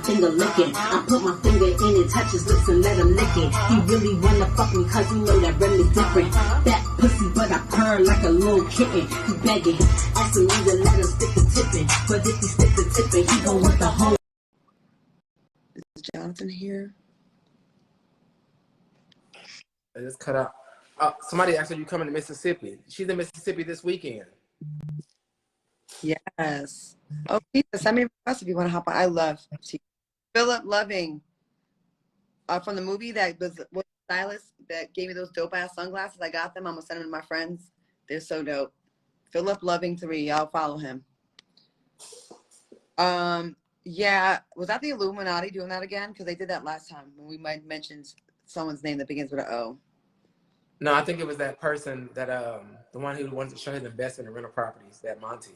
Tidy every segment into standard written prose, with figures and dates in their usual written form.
finger licking. I put my finger in and touch his lips and let him lick it. He really wanna fuck me cause he know that really different. That pussy but I purr like a little kitten. He begging, asking me to let him stick the tipping. But if he stick the tipping, he gon' want the whole. Is Jonathan here? I just cut out. Somebody asked her, you coming to Mississippi? She's in Mississippi this weekend. Yes. Oh, Tisa, send me a request if you want to hop on. I love Tisa. Philip Loving from the movie that was the stylist that gave me those dope ass sunglasses. I got them. I'm gonna send them to my friends. They're so dope. Philip Loving 3. Y'all follow him. Yeah. Was that the Illuminati doing that again? Because they did that last time when we might mention someone's name that begins with an O. No, I think it was that person that the one who wanted to show his investment in rental properties, that Monty.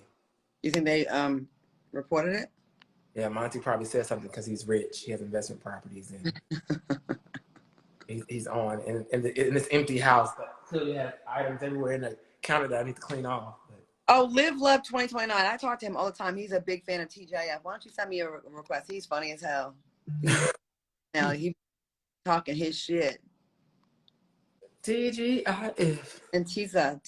You think they reported it? Yeah, Monty probably said something because he's rich. He has investment properties and he's on in this empty house that clearly has items everywhere in the counter that I need to clean off. But. Oh, Live Love 2029. I talk to him all the time. He's a big fan of TJF. Why don't you send me a request? He's funny as hell. Now he talking his shit. TGIF. And Tisa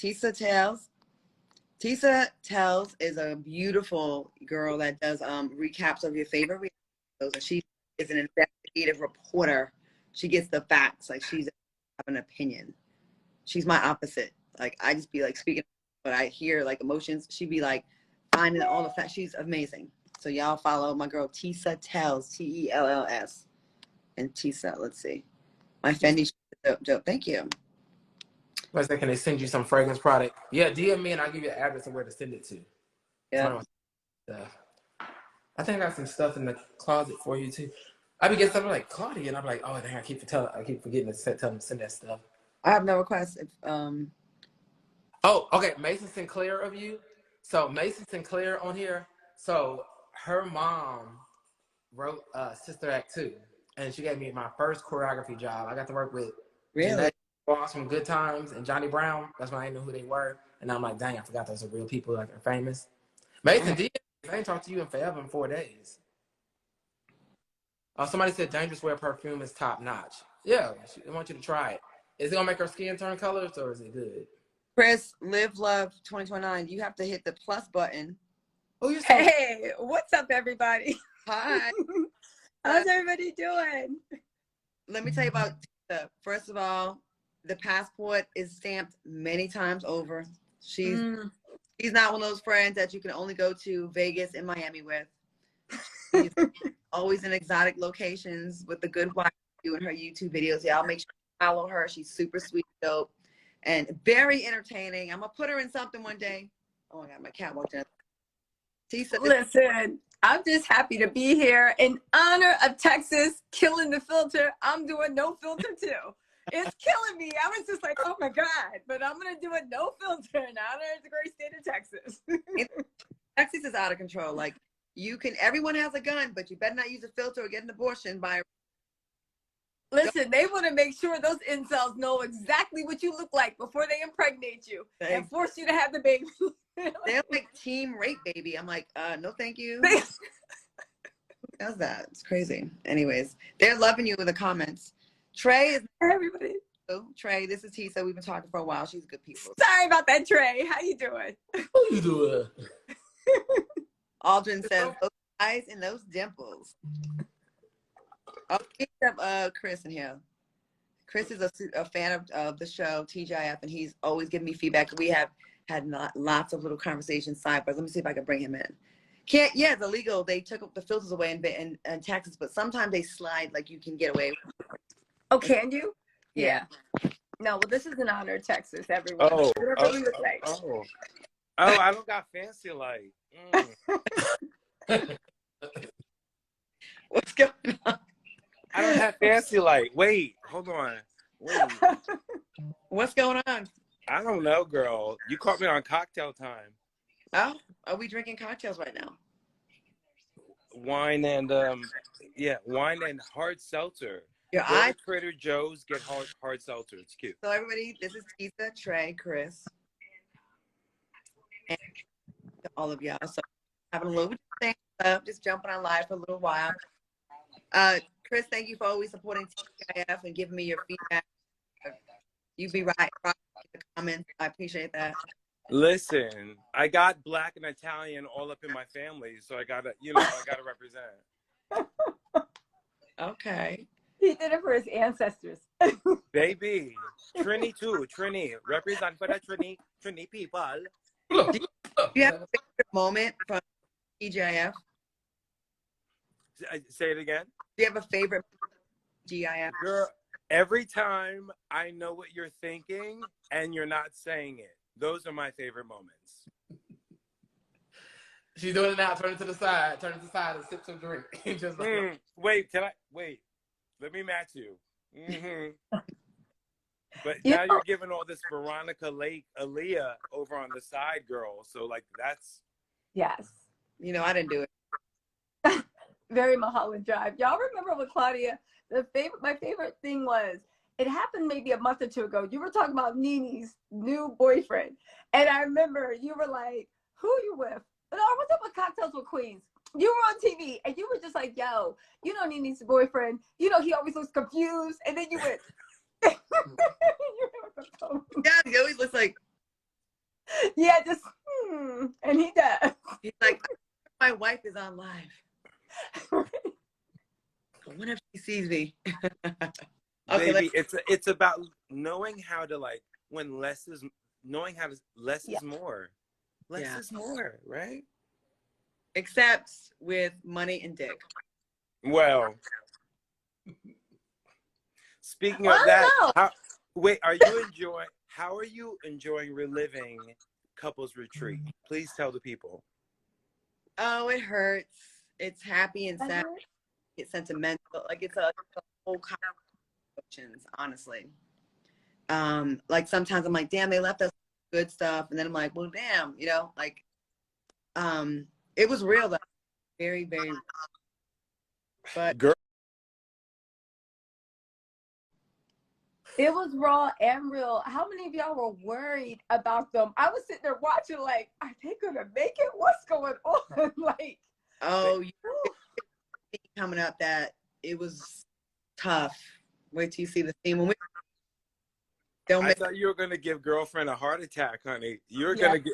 Tells is a beautiful girl that does recaps of your favorite reality shows. And she is an investigative reporter. She gets the facts. Like, she's have an opinion. She's my opposite. Like, I just be like speaking, but I hear like emotions. She'd be like finding all the facts. She's amazing. So y'all follow my girl Tisa Tells, Tells, and Tisa. Let's see. My Fendi dope. Thank you. Let's say, can they send you some fragrance product? Yeah, DM me and I'll give you the address of where to send it to. Yeah. I think I got some stuff in the closet for you too. I be getting something like Claudia, and I'm like, oh dang, I keep forgetting to tell them to send that stuff. I have no requests. If Oh, okay, Mason Sinclair of you. So Mason Sinclair on here. So her mom wrote Sister Act 2, and she gave me my first choreography job. I got to work with Jeanette Ross from Good Times and Johnny Brown. That's when I didn't know who they were. And I'm like, dang, I forgot those are real people, like they're famous. Mason, I ain't talked to you in forever in 4 days. Somebody said Dangerous Wear perfume is top notch. Yeah, I want you to try it. Is it gonna make her skin turn colors or is it good? Chris, Live Love 2029, you have to hit the plus button. Oh, you're so hey, what's up, everybody? Hi. How's everybody doing? Let me tell you about Tisa. First of all, the passport is stamped many times over. She's not one of those friends that you can only go to Vegas and Miami with. She's always in exotic locations with the good wife doing her YouTube videos. Y'all make sure you follow her. She's super sweet, dope, and very entertaining. I'm gonna put her in something one day. Oh my God, my cat walked in. Tisa, listen, I'm just happy to be here in honor of Texas killing the filter. I'm doing no filter too. It's killing me. I was just like, oh my God, but I'm going to do it no filter in honor of the great state of Texas. Texas is out of control. Like, everyone has a gun, but you better not use a filter or get an abortion by. Listen, they want to make sure those incels know exactly what you look like before they impregnate you and force you to have the baby. They're like team rape baby. I'm like, no, thank you. Who does that? It's crazy. Anyways, they're loving you in the comments. Trey is everybody. Trey, this is Tisa. We've been talking for a while. She's good people. Sorry about that, Trey. How you doing? How you doing? Aldrin says, those eyes and those dimples. I'll keep Chris in here. Chris is a fan of the show, TGIF, and he's always giving me feedback. We have had lots of little conversations side, but let me see if I can bring him in. Yeah, it's illegal. They took the filters away in Texas, but sometimes they slide, like you can get away. Oh, can you? Yeah. No, well, this is an honor, Texas, everyone. Oh, I don't got fancy light. What's going on? I don't have fancy light. Wait, hold on. Wait. What's going on? I don't know, girl. You caught me on cocktail time. Oh, are we drinking cocktails right now? Wine and wine and hard seltzer. Your eyes. Trader Joe's, get hard seltzer. It's cute. So everybody, this is Tisa, Trey, Chris, and all of y'all. So having a little bit of thing up, just jumping on live for a little while. Chris, thank you for always supporting TGIF and giving me your feedback. You be right in the comments. I appreciate that. Listen, I got Black and Italian all up in my family, so I gotta, I gotta represent. Okay. He did it for his ancestors. Baby, Trini too. Trini, represent for the Trini people. Do you have a favorite moment from TGIF? Say it again. Do you have a favorite GIF? Girl, every time I know what you're thinking and you're not saying it. Those are my favorite moments. She's doing it now. Turn it to the side. Turn it to the side and sip some drink. Just like, wait, let me match you. Mm-hmm. But You now know- you're giving all this Veronica Lake Aaliyah over on the side, girl. So like that's Yes. I didn't do it. Very Mulholland Drive. Y'all remember with Claudia, my favorite thing was, it happened maybe a month or two ago. You were talking about Nene's new boyfriend. And I remember you were like, who are you with? And I was up with Cocktails with Queens. You were on TV and you were just like, yo, Nene's boyfriend, he always looks confused. And then you went, Yeah, he always looks like, yeah, just, and he does. he's like, my wife is on live. I wonder if she sees me. Okay, baby, it's about knowing how to like when less is more. Less is more, right? except with money and dick. Well, speaking of that, how are you enjoying reliving couples retreat? Please tell the people. Oh, it hurts. It's happy and sad. It's sentimental. Like it's a whole kind of emotions, honestly. Like sometimes I'm like, damn, they left us good stuff, and then I'm like, well, damn, it was real though, very, very. But girl, it was raw and real. How many of y'all were worried about them? I was sitting there watching, like, are they gonna make it? What's going on? Like, you coming up that it was tough. Wait till you see the scene when we I thought you were gonna give girlfriend a heart attack, honey. You and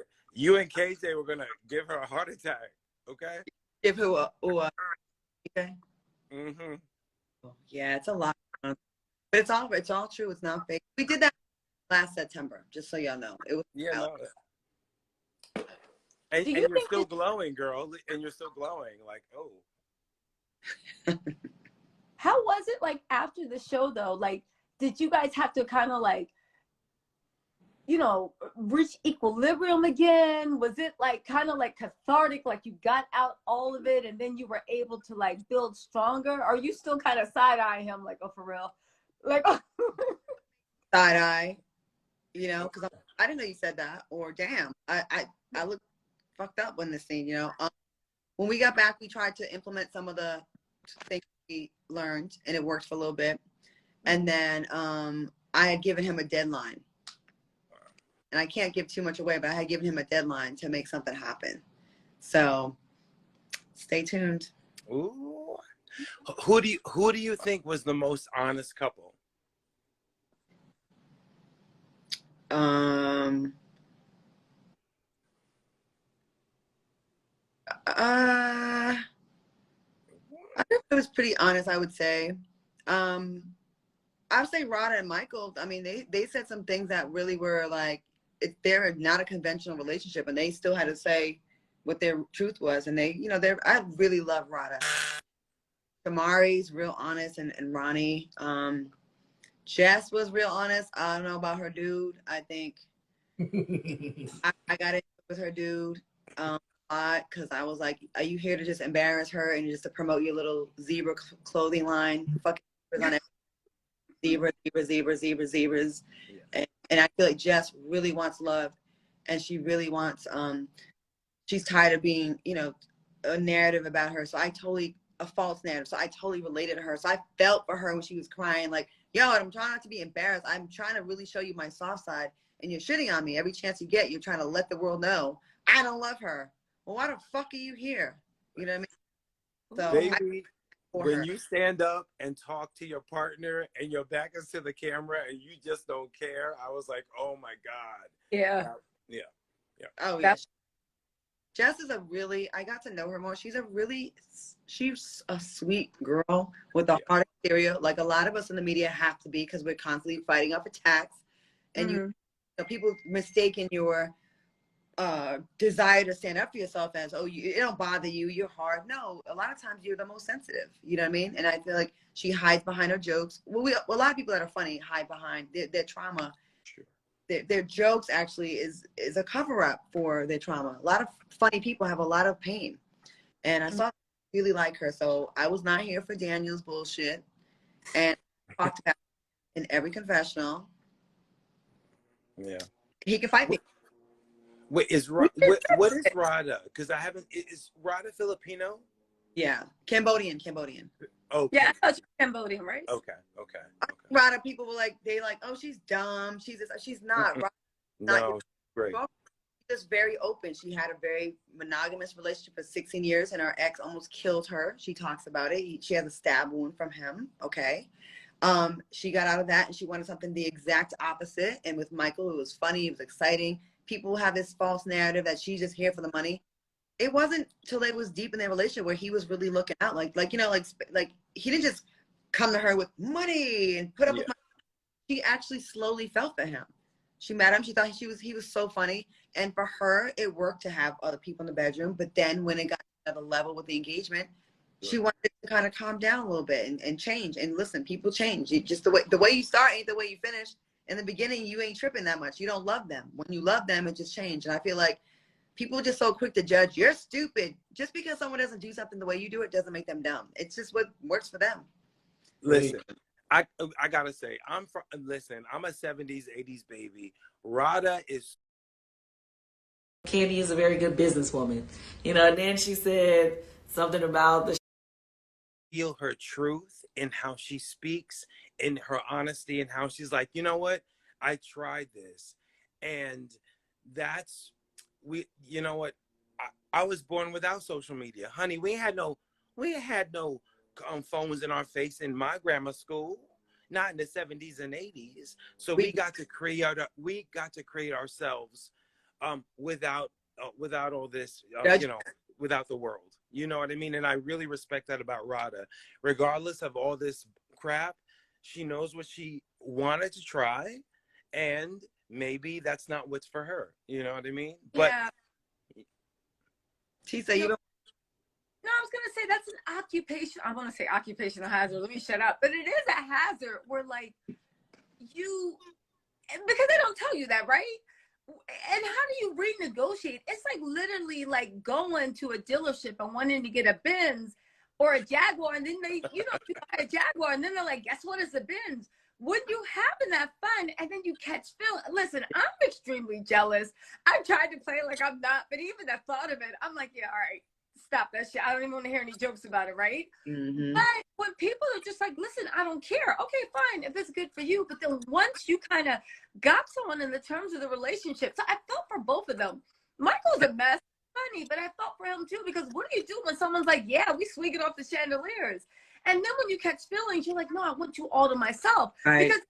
KJ were gonna give her a heart attack. Okay. give who okay. Mm-hmm. Yeah, it's a lot, but it's all true. It's not fake. We did that last September, just so y'all know. It was And Do you you're think still glowing, girl. And you're still glowing. Like, oh. how was it like after the show though? Like, did you guys have to kind of like, reach equilibrium again? Was it like kind of like cathartic, like you got out all of it and then you were able to like build stronger? Or are you still kind of side-eye him like, oh, for real? Like, side eye, because I didn't know you said that, or damn, I looked fucked up when this scene, when we got back, we tried to implement some of the things we learned, and it worked for a little bit, and then I had given him a deadline, and I can't give too much away, but I had given him a deadline to make something happen, so stay tuned. Ooh. Who do you think was the most honest couple? I think it was pretty honest, I would say. I would say Rada and Michael, I mean, they said some things that really were like, they're not a conventional relationship, and they still had to say what their truth was. And I really love Rada. Tamari's real honest, and Ronnie. Jess was real honest. I don't know about her dude. I think I got it with her dude a lot, because I was like, are you here to just embarrass her and just to promote your little zebra clothing line? Fucking on it. Zebras. Yeah. And I feel like Jess really wants love, and she really wants, she's tired of being, a narrative about her. A false narrative. So I totally related to her. So I felt for her when she was crying, like, yo, I'm trying not to be embarrassed. I'm trying to really show you my soft side, and you're shitting on me. Every chance you get, you're trying to let the world know I don't love her. Well, why the fuck are you here? You know what I mean? So Baby, for when her. you stand up and talk to your partner and your back is to the camera and you just don't care, I was like, oh my God. Yeah. Yeah. Oh yeah. Jess is I got to know her more. She's a sweet girl with a heart exterior. Like a lot of us in the media have to be, because we're constantly fighting off attacks. And people mistaken your desire to stand up for yourself as, oh, it don't bother you, you're hard. No, a lot of times you're the most sensitive. You know what I mean? And I feel like she hides behind her jokes. Well, a lot of people that are funny hide behind their trauma. Sure. Their jokes actually is a cover up for their trauma. A lot of funny people have a lot of pain, and I saw really like her. So I was not here for Daniel's bullshit, and talked about it in every confessional. Yeah, he can fight me. Wait, what is Rada? Because I haven't. Is Rada Filipino? Yeah, Cambodian. Oh, yeah, I thought you were Cambodian, right? Okay. Rada people were like, oh, she's dumb. She's not. Rada, no, great. She's just very open. She had a very monogamous relationship for 16 years, and her ex almost killed her. She talks about it. She has a stab wound from him. Okay. She got out of that, and she wanted something the exact opposite. And with Michael, it was funny. It was exciting. People have this false narrative that she's just here for the money. It wasn't till it was deep in their relationship where he was really looking out, like he didn't just come to her with money and put up with money. She actually slowly felt for him. She met him. She thought he was so funny, and for her, it worked to have other people in the bedroom. But then when it got to another level with the engagement, she wanted to kind of calm down a little bit and change. And listen, people change. Just the way you start ain't the way you finish. In the beginning, you ain't tripping that much. You don't love them. When you love them, it just changed. And I feel like people are just so quick to judge. You're stupid. Just because someone doesn't do something the way you do it doesn't make them dumb. It's just what works for them. Listen, I gotta say, I'm a 70s, 80s baby. Rada is. Candy is a very good businesswoman, and then she said something about the feel her truth in how she speaks, in her honesty, and how she's like, you know what? I tried this. And that's, you know what? I was born without social media. Honey, we had no phones in our face in my grammar school, not in the 70s and 80s. So we got to create ourselves without all this, without the world. You know what I mean? And I really respect that about Rada. Regardless of all this crap, she knows what she wanted to try, and maybe that's not what's for her. You know what I mean? But Tisa, you don't. No, I was gonna say that's an occupation. I want to say occupational hazard. Let me shut up. But it is a hazard where, like, because they don't tell you that, right? And how do you renegotiate? It's like literally like going to a dealership and wanting to get a Benz or a Jaguar, and then you buy a Jaguar, and then they're like, guess what? It's a Benz. When you having that fun, and then you catch Phil. Listen, I'm extremely jealous. I tried to play like I'm not, but even the thought of it, I'm like, yeah, all right, stop that shit. I don't even want to hear any jokes about it, right? Mm-hmm. But when people are just like, listen, I don't care. Okay, fine, if it's good for you. But then once you kind of got someone in the terms of the relationship, so I felt for both of them. Michael's a mess, funny, but I felt for him too, because what do you do when someone's like, yeah, we swinging off the chandeliers? And then when you catch feelings, you're like, no, I want you all to myself. Right. Because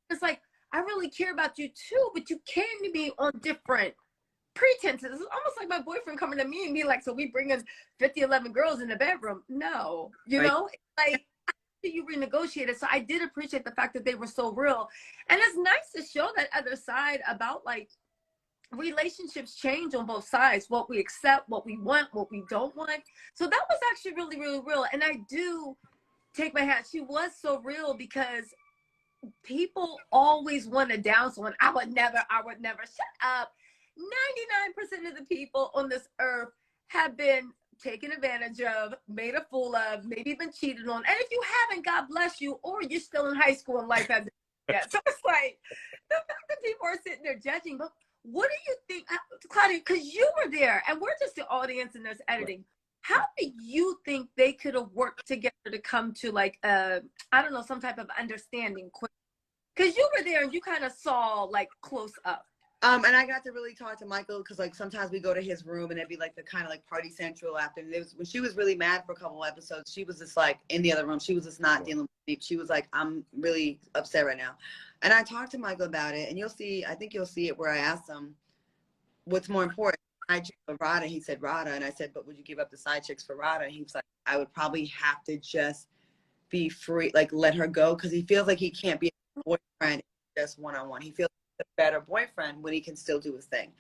it's like, I really care about you too, but you can be on different pretenses. It's almost like my boyfriend coming to me and be like, so we bringing 11 girls in the bedroom. No, know, it's like, after you renegotiated. So I did appreciate the fact that they were so real. And it's nice to show that other side about, like, relationships change on both sides, what we accept, what we want, what we don't want. So that was actually really, really real. And I do take my hat. She was so real, because people always want to down someone. I would never. Shut up. 99% of the people on this earth have been taken advantage of, made a fool of, maybe been cheated on. And if you haven't, God bless you, or you're still in high school and life hasn't yet. So it's like, the fact that people are sitting there judging. But what do you think, Claudia, because you were there and we're just the audience and there's editing. How do you think they could have worked together to come to, like, I don't know, some type of understanding quick? Because you were there and you kind of saw, like, close up. And I got to really talk to Michael because like sometimes we go to his room and it'd be like the kind of like party central after. And it was, when she was really mad for a couple of episodes, she was just like in the other room. She was just not dealing with me. She was like, I'm really upset right now. And I talked to Michael about it, and you'll see, I think you'll see it where I asked him, what's more important, side chicks or Rada? He said Rada. And I said, but would you give up the side chicks for Rada? And he was like, I would probably have to just be free, like let her go, because he feels like he can't be a boyfriend just one-on-one. He feels a better boyfriend when he can still do his thing.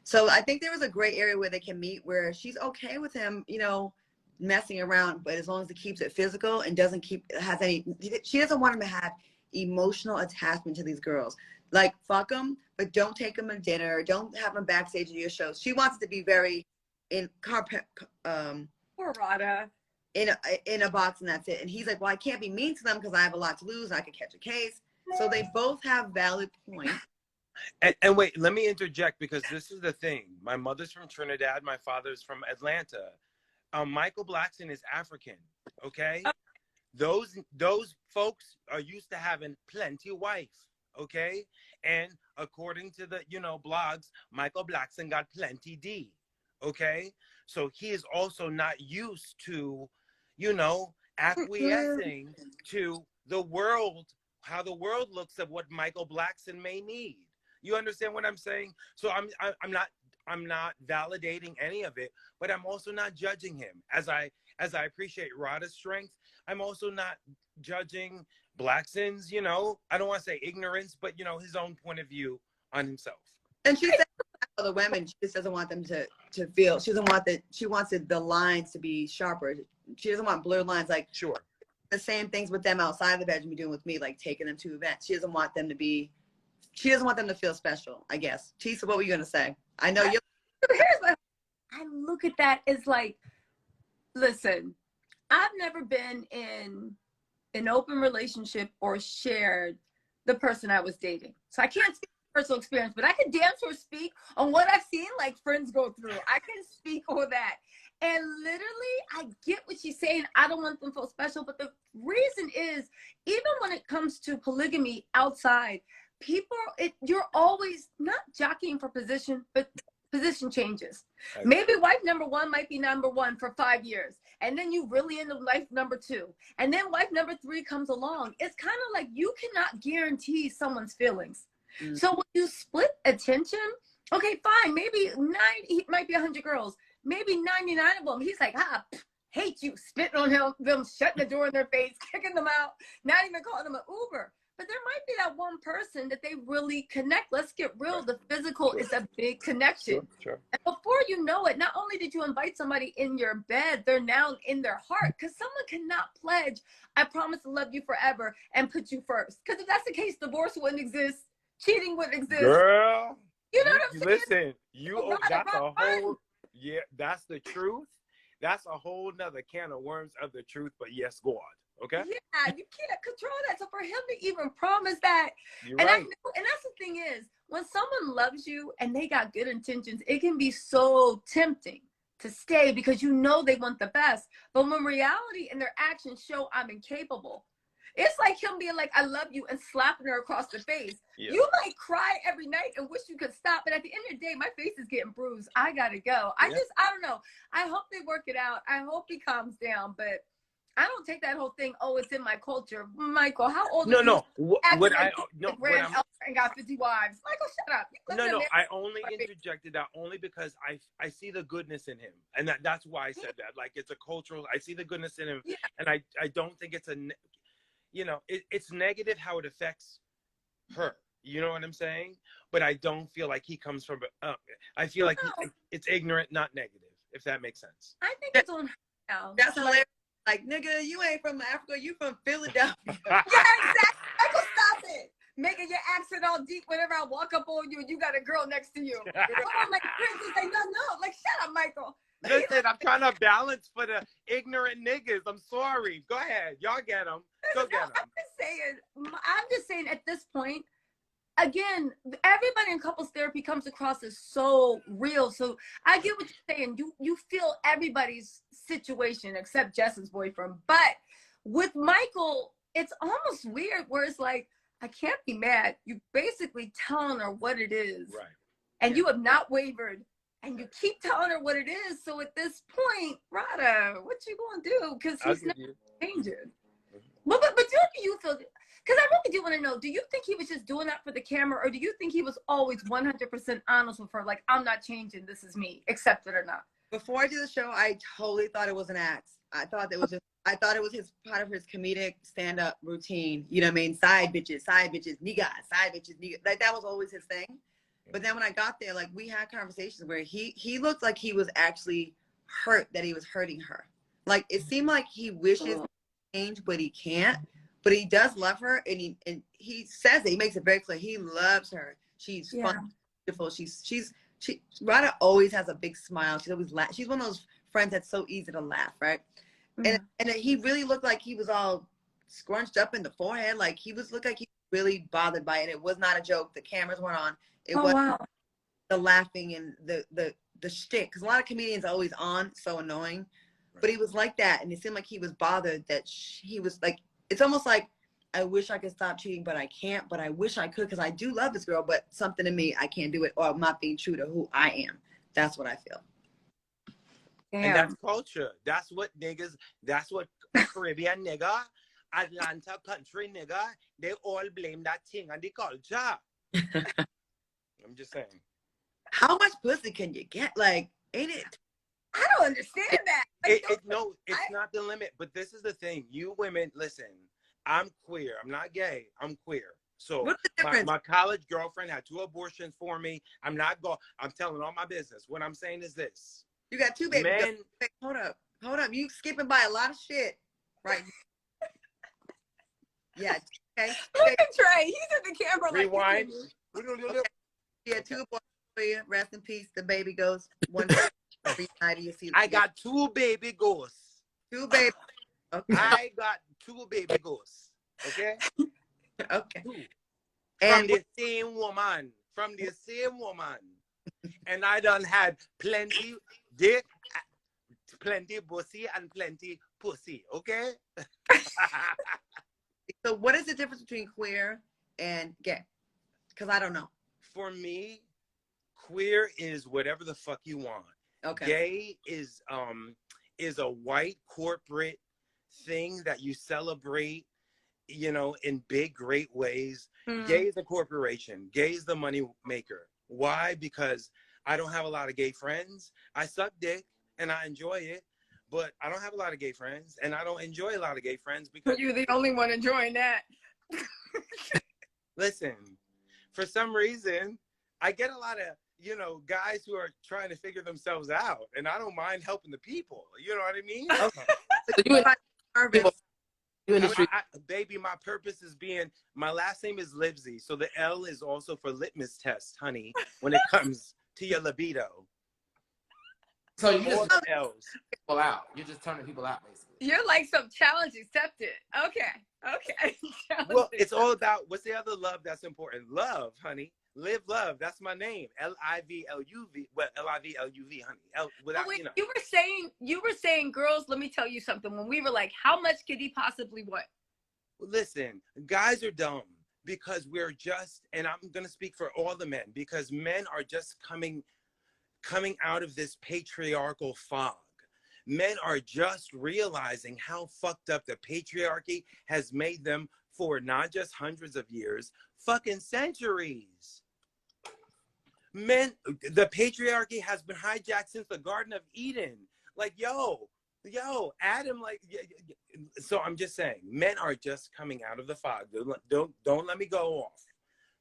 So I think there was a gray area where they can meet, where she's okay with him, you know, messing around, but as long as he keeps it physical and doesn't has any, she doesn't want him to have emotional attachment to these girls. Like, fuck them, but don't take them to dinner, don't have them backstage at your shows. She wants it to be very Poor Rada. In a box, and that's it. And he's like, well, I can't be mean to them because I have a lot to lose and I could catch a case. So they both have valid points. And wait, let me interject, because this is the thing. My mother's from Trinidad. My father's from Atlanta. Michael Blackson is African. Okay, those folks are used to having plenty wife. Okay, and according to the blogs, Michael Blackson got plenty D. Okay, so he is also not used to acquiescing to the world, how the world looks at what Michael Blackson may need. You understand what I'm saying? So I'm not validating any of it, but I'm also not judging him. As I appreciate Rada's strength, I'm also not judging Blackson's, I don't want to say ignorance, but his own point of view on himself. And she said other women, she just doesn't want them to feel, she doesn't want that, she wants the lines to be sharper. She doesn't want blurred lines, like sure, the same things with them outside the bedroom you're doing with me, like taking them to events. She doesn't want them to feel special, I guess. Tisa, what were you gonna say? I know you. I look at that as like, listen, I've never been in an open relationship or shared the person I was dating, so I can't speak personal experience, but I can damn sure speak on what I've seen like friends go through. I can speak on that. And literally, I get what she's saying. I don't want them to feel special, but the reason is, even when it comes to polygamy outside, you're always not jockeying for position, but position changes. Okay. Maybe wife number one might be number one for 5 years, and then you really into wife number two, and then wife number three comes along. It's kind of like you cannot guarantee someone's feelings. Mm. So when you split attention, okay, fine, maybe he might be 100 girls. Maybe 99 of them, he's like, hate you, spitting on them, shutting the door in their face, kicking them out, not even calling them an Uber. But there might be that one person that they really connect. Let's get real. The physical is a big connection. Sure. And before you know it, not only did you invite somebody in your bed, they're now in their heart. Because someone cannot pledge, I promise to love you forever and put you first. Because if that's the case, divorce wouldn't exist. Cheating wouldn't exist. Girl, you know what I'm saying? Listen, that's a whole... Yeah, that's the truth. That's a whole nother can of worms of the truth, but yes, God. Okay? Yeah, you can't control that. So for him to even promise that, You're and right. I know, and that's the thing is, when someone loves you and they got good intentions, it can be so tempting to stay because you know they want the best. But when reality and their actions show I'm incapable, it's like him being like, I love you, and slapping her across the face. Yeah. You might cry every night and wish you could stop, but at the end of the day, my face is getting bruised. I gotta go. I don't know. I hope they work it out. I hope he calms down, but I don't take that whole thing, oh, it's in my culture. Michael, how old are you? No. And got 50 wives. Michael, shut up. No. I only interjected that only because I see the goodness in him. And that's why I said that. Like, it's a cultural, I see the goodness in him. Yeah. And I don't think it's it's negative how it affects her. You know what I'm saying? But I don't feel like he comes from, I feel like it's ignorant, not negative, if that makes sense. I think it's on her now. That's hilarious. Like, nigga, you ain't from Africa, you from Philadelphia. Yeah, exactly. Michael, stop it. Making your accent all deep whenever I walk up on you and you got a girl next to you. I'm like, princess, like, no. Like, shut up, Michael. Listen, I'm trying to balance for the ignorant niggas. I'm sorry. Go ahead. Y'all get them. Go get them. I'm just saying at this point, again, everybody in couples therapy comes across as so real. So I get what you're saying. You feel everybody's situation except Jess's boyfriend. But with Michael, it's almost weird where it's like, I can't be mad. You basically telling her what it is. Right. and you have not wavered, and you keep telling her what it is. So at this point, Rada, what you gonna do? Because he's not changing. But do you feel? Because I really do want to know, do you think he was just doing that for the camera, or do you think he was always 100% honest with her? Like, I'm not changing. This is me. Accept it or not. Before I did the show, I totally thought it was an act. I thought it was his part of his comedic stand-up routine. You know what I mean? Side bitches, niggas, side bitches, niggas. Like, that was always his thing. But then when I got there, like, we had conversations where he looked like he was actually hurt that he was hurting her. Like, it seemed like he wishes to change, but he can't. But he does love her, and he says it. He makes it very clear. He loves her. She's fun, beautiful. Rada always has a big smile. She's always she's one of those friends that's so easy to laugh, right? And he really looked like he was all scrunched up in the forehead. Like, he looked like he was really bothered by it. It was not a joke. The cameras weren't on. It was the laughing and the shtick. Because a lot of comedians are always on, so annoying. But he was like that, and it seemed like he was bothered that he was like. It's almost like, I wish I could stop cheating, but I can't. But I wish I could, because I do love this girl, but something in me, I can't do it, or I'm not being true to who I am. That's what I feel. And that's culture. That's what Caribbean nigga, Atlanta country nigga, they all blame that thing on the culture. I'm just saying. How much pussy can you get? Like, ain't it? I don't understand that. It's not the limit. But this is the thing. You women, listen, I'm queer. I'm not gay. I'm queer. So what's the difference? My college girlfriend had 2 abortions for me. I'm telling all my business. What I'm saying is this. You got 2 babies. Men, hold up. You skipping by a lot of shit right now. Yeah. Okay. Look at Trey. He's at the camera. Rewind. Okay. Yeah, 2 abortions for you. Rest in peace. The baby goes one every night. You see. I got 2 baby ghosts. 2 babies. Okay. I got 2 baby ghosts. Okay. Okay. 2. And From the same woman. And I done had plenty dick, plenty pussy, and plenty pussy. Okay. So what is the difference between queer and gay? Because I don't know. For me, queer is whatever the fuck you want. Okay. Gay is a white corporate thing that you celebrate, you know, in big, great ways. Gay is a corporation. Gay is the money maker. Why? Because I don't have a lot of gay friends. I suck dick and I enjoy it, but I don't have a lot of gay friends, and I don't enjoy a lot of gay friends because you're the only one enjoying that. Listen, for some reason, I get a lot of, you know, guys who are trying to figure themselves out, and I don't mind helping the people. You know what I mean? Okay. Baby, my purpose is my last name is Livesey, so the L is also for litmus test, honey, when it comes to your libido. So you just L's. people out. You're just turning people out, basically. You're like some challenge accepted. Okay. Well, it's all about, what's the other love that's important? Love, honey. Live love. That's my name. L-I-V-L-U-V. Well, L-I-V-L-U-V, honey. You were saying, girls, let me tell you something. When we were like, how much could he possibly what? Listen, guys are dumb because we're just, and I'm going to speak for all the men, because men are just coming out of this patriarchal fog. Men are just realizing how fucked up the patriarchy has made them for not just hundreds of years, fucking centuries. Men, the patriarchy has been hijacked since the Garden of Eden. Like, yo, Adam, like, so I'm just saying, men are just coming out of the fog. Don't let me go off.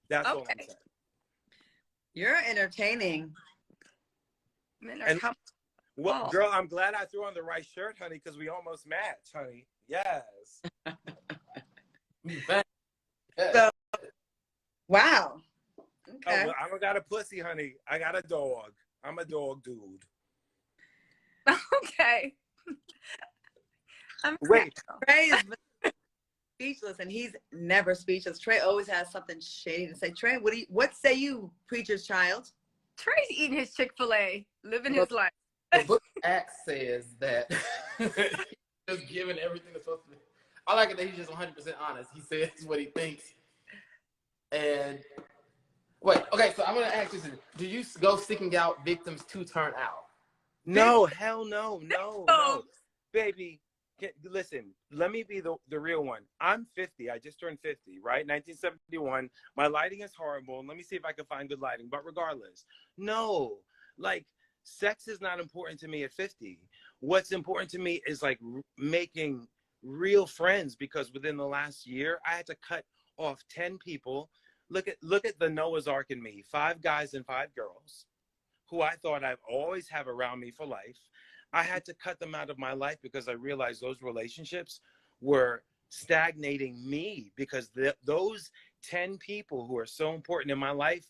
That's all I'm saying. You're entertaining. Men are well, girl, I'm glad I threw on the right shirt, honey, because we almost match, honey. Yes. So, wow. Okay. Oh, well, I don't got a pussy, honey. I got a dog. I'm a dog dude. Okay. Wait. Trey is speechless, and he's never speechless. Trey always has something shady to say. Trey, what say you, preacher's child? Trey's eating his Chick-fil-A, living his life. The book Act says that he's just giving everything that's supposed to be. I like it that he's just 100% honest. He says what he thinks. And Wait, okay, so I'm gonna ask you something. Do you go seeking out victims to turn out? No, hell no, no, Oh, no. Baby, listen, let me be the real one. I'm 50. I just turned 50, right? 1971. My lighting is horrible. Let me see if I can find good lighting. But regardless, no, like, sex is not important to me at 50. What's important to me is like making real friends, because within the last year, I had to cut off 10 people. Look at the Noah's Ark in me, 5 guys and 5 girls who I thought I'd always have around me for life. I had to cut them out of my life because I realized those relationships were stagnating me, because those 10 people who are so important in my life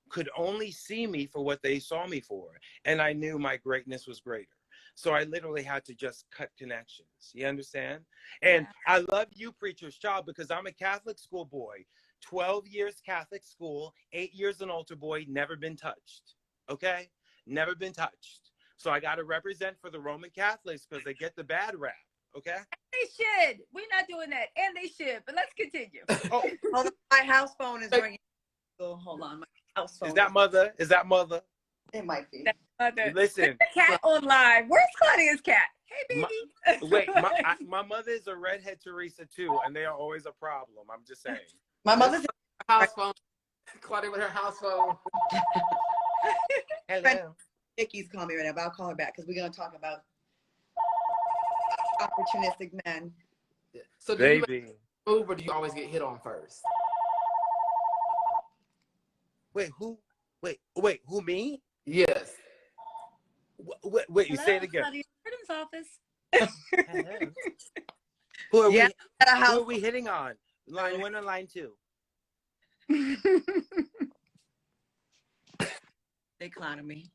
could only see me for what they saw me for. And I knew my greatness was greater. So I literally had to just cut connections. You understand? And I love you, preacher's child, because I'm a Catholic school boy. 12 years Catholic school, 8 years an altar boy, never been touched. Okay? Never been touched. So I got to represent for the Roman Catholics because they get the bad rap. Okay? they should. We're not doing that, and they should. But let's continue. Oh, Hold on, my house phone is ringing. So hold on, my house phone. is that mother? Is that mother? It might be. Listen. The cat on live. Where's Claudia's cat? Hey, baby. Wait, my mother is a redhead Teresa too, and they are always a problem. I'm just saying. My mother's House phone. Claudia with her house phone. Hello. Nikki's calling me right now, but I'll call her back because we're gonna talk about opportunistic men. So do you Baby. move, or do you always get hit on first? Wait, who? Wait, who, me? Yes. Wait, you say it again. Claudia's office. Hello. Who are Yeah, who are we hitting on? Line 1 or line 2? They clowning me.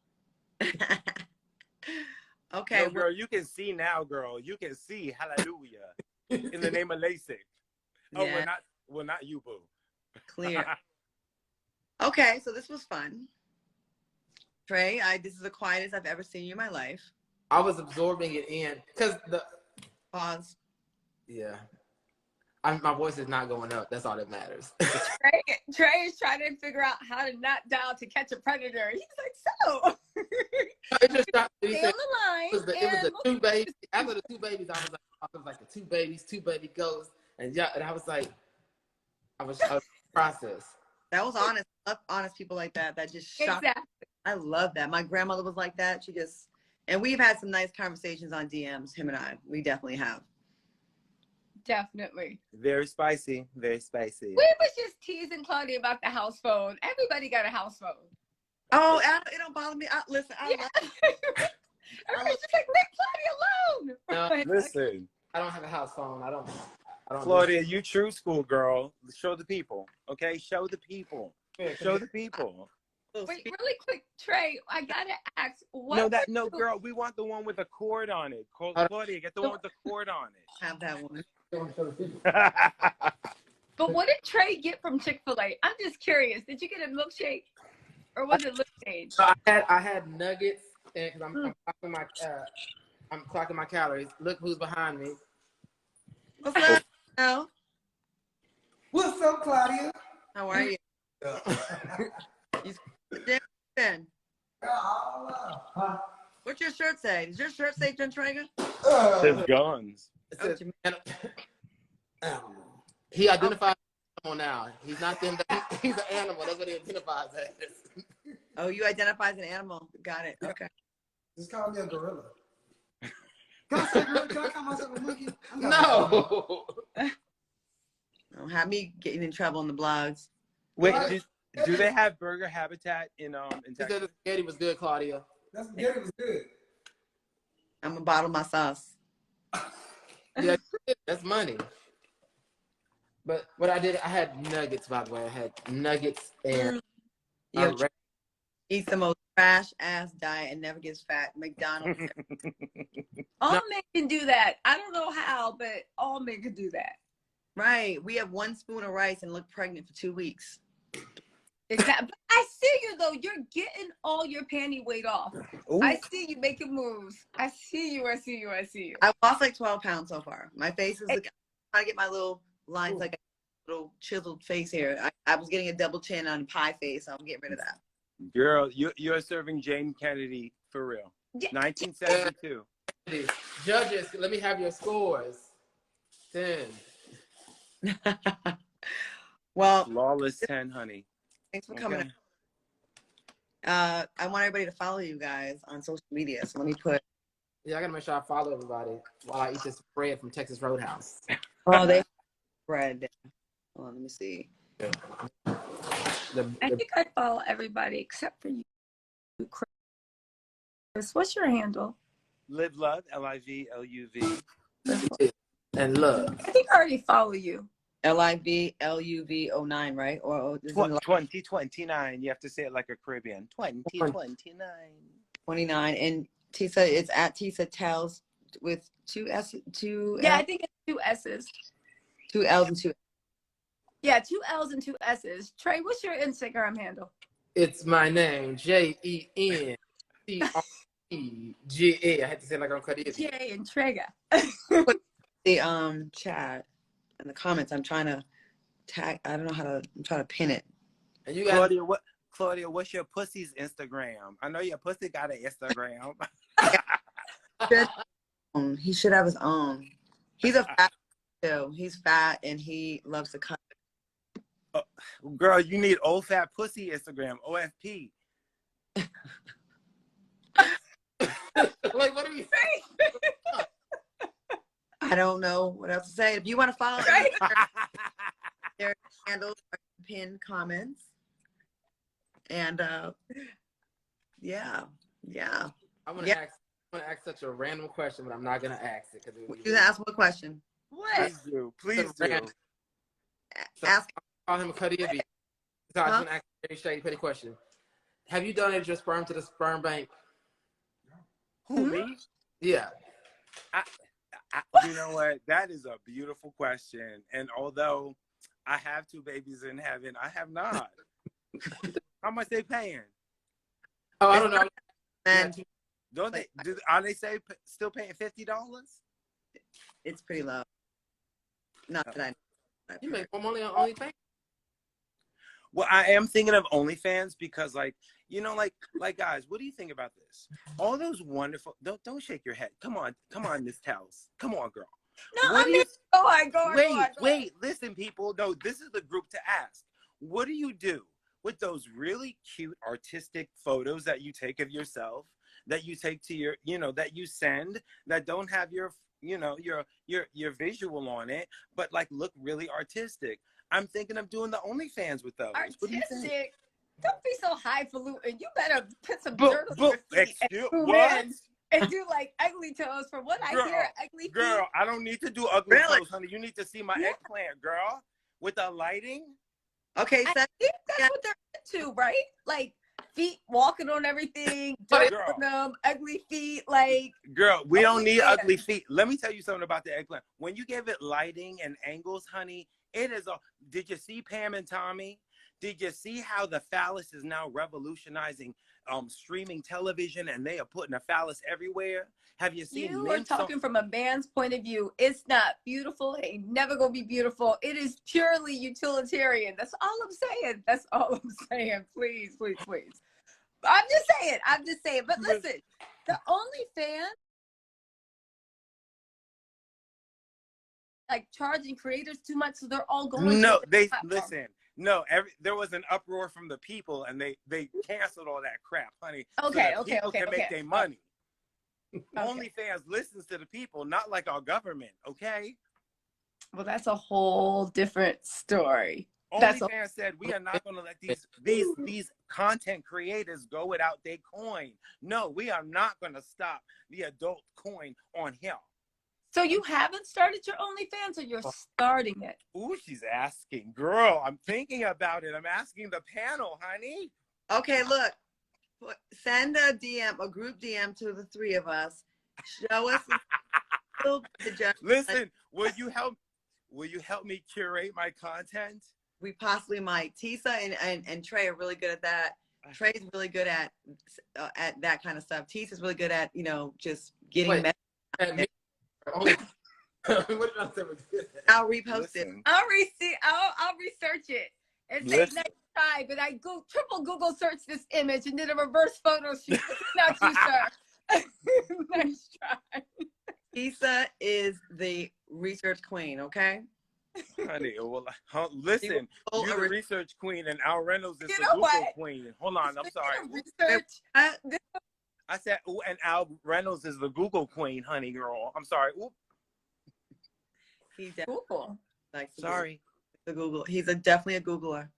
Okay, No, girl, you can see now, girl. You can see. Hallelujah. In the name of LASIK. Oh, yeah, we're not you, boo. clear. Okay, so this was fun. Trey, this is the quietest I've ever seen you in my life. I was absorbing it in because Pause. yeah. My voice is not going up. That's all that matters. Trey is trying to figure out how to not dial to catch a predator. He's like, so. It just stopped. He Stay said, on the line. it was the 2 babies. After the 2 babies, I was like the 2 babies, 2 baby ghosts, and yeah, and I was like, I was process. That was honest. I love honest people like that. That just shocked. Exactly. I love that. My grandmother was like that. And we've had some nice conversations on DMs, him and I. We definitely have. Definitely. Very spicy. Very spicy. We was just teasing Claudia about the house phone. Everybody got a house phone. Oh, it don't bother me. Listen, I love Everybody's just like, leave Claudia alone. No. Listen, I don't have a house phone. I don't. Claudia, you true school girl. Show the people, okay? Show the people. Show the people. Wait, really quick, Trey, I gotta ask, what? No, girl, we want the one with a cord on it. Claudia, get the one with the cord on it. have that one. But what did Trey get from Chick-fil-A? I'm just curious. Did you get a milkshake, or was it lemonade? So I had nuggets, and because I'm clocking my calories. Look who's behind me. What's up, Al? What's up, Claudia? How are you? Ben, what's your shirt say? Does your shirt say Jen Traeger? There's guns. It says, he identifies as an animal now. He's not them. He's an animal. That's what he identifies as. Oh, you identify as an animal. Got it. Okay. Just call me a gorilla. Can I say gorilla? Can I call myself a monkey? No. Don't have me getting in trouble on the blogs. Wait, do they have burger habitat in He Texas? said the spaghetti was good, Claudia. That spaghetti was good. I'm gonna bottle my sauce. Yeah, that's money. But what I did, I had nuggets, by the way. I had nuggets and Eats the most trash ass diet and never gets fat. McDonald's. All men can do that. I don't know how, but all men can do that. Right. We have 1 spoon of rice and look pregnant for 2 weeks. Exactly. But I see you though. You're getting all your panty weight off. Ooh. I see you making moves. I see you. I lost like 12 pounds so far. My face is trying to get my little lines like little chiseled face here. I was getting a double chin on pie face, so I'm getting rid of that. Girl, you're serving Jane Kennedy for real. 1972. Judges, let me have your scores. 10. Well, Flawless 10, honey. thanks for coming. I want everybody to follow you guys on social media. So let me put. Yeah, I gotta make sure I follow everybody while I eat this bread from Texas Roadhouse. Oh, they bread. Hold on, let me see. I think I follow everybody except for you, Chris. What's your handle? Live Love, LIVLUV. And look. I think I already follow you. LIVLUV09, right? Or 2029. You have to say it like a Caribbean. 2029. 29. And Tisa, it's at Tisa Tells with two S, two. Yeah, L? I think it's 2 S's. 2 L's and 2. Yeah, 2 L's and 2 S's. Trey, what's your Instagram handle? It's my name, JENTREGA. I had to say it like I'm Caribbean. Jay and Trega. The chat and the comments. I'm trying to tag. I don't know how to. I'm trying to pin it. And you got Claudia, what's your pussy's Instagram? I know your pussy got an Instagram. He should have his own. He's a fat too. He's fat and he loves to cut. Girl, you need old fat pussy Instagram, OFP. Like, what are you saying? I don't know what else to say. If you want to follow their handles, pin comments, and yeah. I'm gonna ask such a random question, but I'm not gonna ask it because You can ask one question. What? Please do. Ask. Call him a Caribbean. So I just want to ask a very shady, petty question. Have you donated your sperm to the sperm bank? Who, me? Yeah. You know what? That is a beautiful question. And although I have 2 babies in heaven, I have not. How much they paying? Oh, I don't know. And Are they still paying $50? it's pretty low. Not that I. You make more money on OnlyFans. Well, I am thinking of OnlyFans because, like, you know, like guys, what do you think about this? All those wonderful. Don't shake your head. Come on, Miss Tells. Come on, girl. No, I mean, go on. Wait. Listen, people. No, this is the group to ask. What do you do with those really cute artistic photos that you take of yourself, that you take to your, that you send, that don't have your, your visual on it, but like look really artistic? I'm thinking of doing the OnlyFans with those. Artistic? What do you think? Don't be so highfalutin. You better put some dirt on your feet What? and do like ugly toes. From what I hear, ugly feet. Girl, I don't need to do ugly toes, honey. You need to see my eggplant, girl, with the lighting. Okay, so I think that's what they're into, right? Like feet walking on everything, dirt on them, ugly feet, like. Girl, we don't need ugly feet. Let me tell you something about the eggplant. When you give it lighting and angles, honey, it is a. Did you see Pam and Tommy? Did you see how the phallus is now revolutionizing streaming television, and they are putting a phallus everywhere? Have you seen? You are talking from a man's point of view. It's not beautiful. It ain't never gonna be beautiful. It is purely utilitarian. That's all I'm saying. That's all I'm saying. Please. I'm just saying. But listen, the OnlyFans, like charging creators too much, so they're all going. No, listen. No, there was an uproar from the people, and they canceled all that crap, honey. Okay, so people can make their money. Okay. OnlyFans listens to the people, not like our government. Okay. Well, that's a whole different story. OnlyFans said we are not going to let these content creators go without their coin. No, we are not going to stop the adult coin on here. So you haven't started your OnlyFans, or you're starting it? Ooh, she's asking. Girl, I'm thinking about it. I'm asking the panel, honey. Okay, look. Send a group DM to the 3 of us. Show us the Listen, will you help me curate my content? We possibly might. Tisa and Trey are really good at that. Trey's really good at that kind of stuff. Tisa's really good at, just getting What did I say was good? I'll repost it. Listen, I'll research it and say listen. nice try, but I triple Google search this image and did a reverse photo shoot. This is not you, sir. Nice try. Tisa is the research queen, okay? Honey, well, listen, will you're go the research queen and Al Reynolds is You the know Google what? queen. Hold on, I'm sorry. Research. I said, ooh, and Al Reynolds is the Google queen, honey girl. I'm sorry. Ooh, He definitely Google. likes to sorry. the Google. He's definitely a Googler.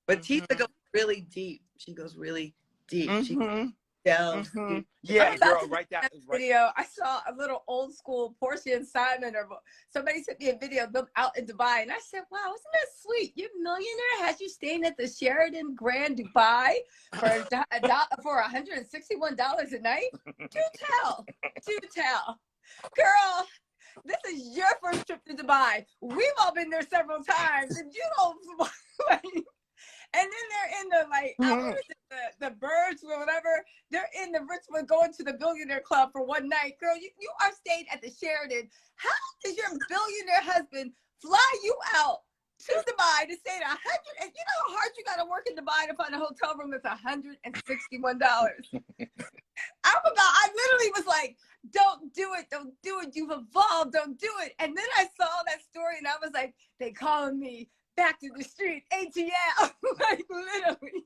But Mhm. Tisa goes really deep. She goes really deep. She Mhm. delves Mhm. deep. Yeah, I'm about girl, to right that. Right. Video. I saw a little old school Porsha and Simon, or somebody sent me a video of them out in Dubai, and I said, "Wow, isn't that sweet? Your millionaire has you staying at the Sheraton Grand Dubai for $161 a night? Do tell, girl." This is your first trip to Dubai. We've all been there several times, and you don't. And then they're in the what is it, the birds or whatever. They're in the Richmond going to the billionaire club for one night. Girl, you are staying at the Sheraton. How does your billionaire husband fly you out to Dubai to stay at 100? And you know how hard you got to work in Dubai to find a hotel room that's $161. I literally was like, don't do it. You've evolved. Don't do it. And then I saw that story and I was like, they calling me back to the street, ATL. Like, literally.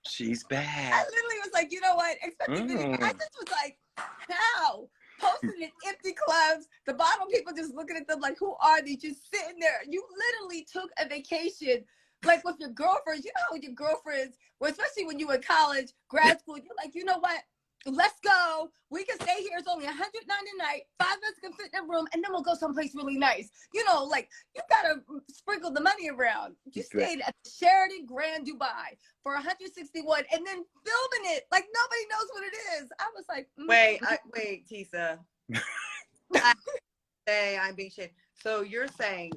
She's I bad. literally was like, you know what? Expecting video. I just was like, how? Posting in empty clubs, the bottom people just looking at them like, who are they? Just sitting there. You literally took a vacation, like with your girlfriends. You know how with your girlfriends, well, especially when you were in college, grad school, you're like, you know what? Let's go. We can stay here. It's only $109 a night. 5 of us can fit in a room, and then we'll go someplace really nice. You know, like, you gotta sprinkle the money around. You stayed at the Sheraton Grand Dubai for 161, and then filming it like nobody knows what it is. I was like, Wait, Tisa. I'm being shit. So you're saying,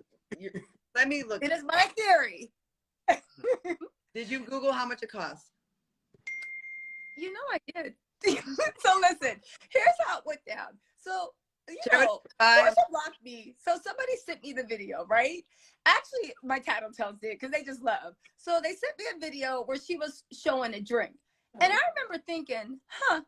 let me look. It is my theory. Did you Google how much it costs? You know I did. So listen, here's how it went down. So, you know, Porsha blocked me. So somebody sent me the video, right? Actually, my title tells it because they just love. So they sent me a video where she was showing a drink. And I remember thinking, that